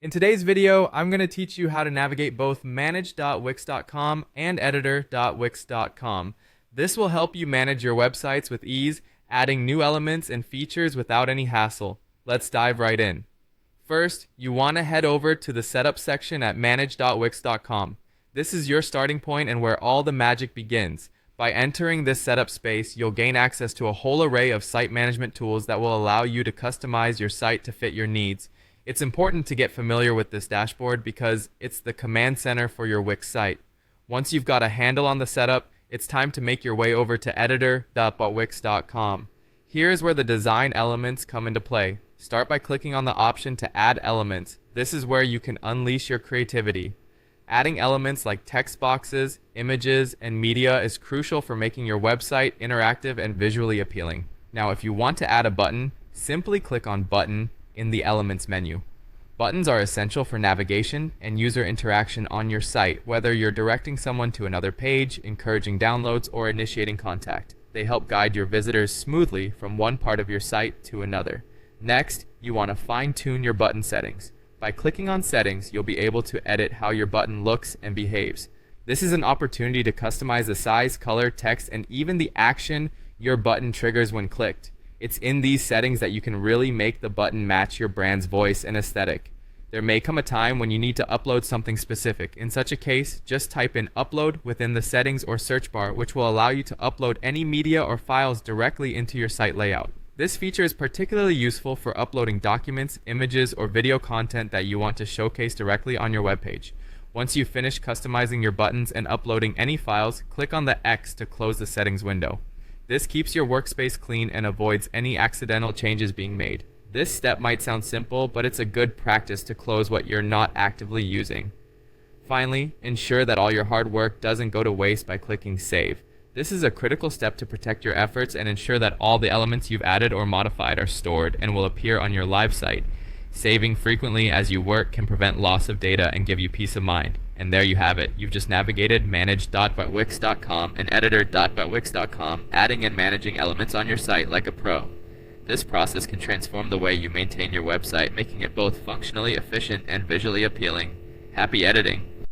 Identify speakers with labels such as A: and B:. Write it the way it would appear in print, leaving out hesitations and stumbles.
A: In today's video, I'm going to teach you how to navigate both manage.wix.com and editor.wix.com. This will help you manage your websites with ease, adding new elements and features without any hassle. Let's dive right in. First, you want to head over to the setup section at manage.wix.com. This is your starting point and where all the magic begins. By entering this setup space, you'll gain access to a whole array of site management tools that will allow you to customize your site to fit your needs. It's important to get familiar with this dashboard because it's the command center for your Wix site. Once you've got a handle on the setup, it's time to make your way over to editor.wix.com. Here's where the design elements come into play. Start by clicking on the option to add elements. This is where you can unleash your creativity. Adding elements like text boxes, images, and media is crucial for making your website interactive and visually appealing. Now, if you want to add a button, simply click on Button in the Elements menu. Buttons are essential for navigation and user interaction on your site, whether you're directing someone to another page, encouraging downloads, or initiating contact. They help guide your visitors smoothly from one part of your site to another. Next, you want to fine-tune your button settings. By clicking on Settings, you'll be able to edit how your button looks and behaves. This is an opportunity to customize the size, color, text, and even the action your button triggers when clicked. It's in these settings that you can really make the button match your brand's voice and aesthetic. There may come a time when you need to upload something specific. In such a case, just type in Upload within the settings or search bar, which will allow you to upload any media or files directly into your site layout. This feature is particularly useful for uploading documents, images, or video content that you want to showcase directly on your webpage. Once you've finished customizing your buttons and uploading any files, click on the X to close the settings window. This keeps your workspace clean and avoids any accidental changes being made. This step might sound simple, but it's a good practice to close what you're not actively using. Finally, ensure that all your hard work doesn't go to waste by clicking Save. This is a critical step to protect your efforts and ensure that all the elements you've added or modified are stored and will appear on your live site. Saving frequently as you work can prevent loss of data and give you peace of mind. And there you have it. You've just navigated manage.wix.com and editor.wix.com, adding and managing elements on your site like a pro. This process can transform the way you maintain your website, making it both functionally efficient and visually appealing. Happy editing!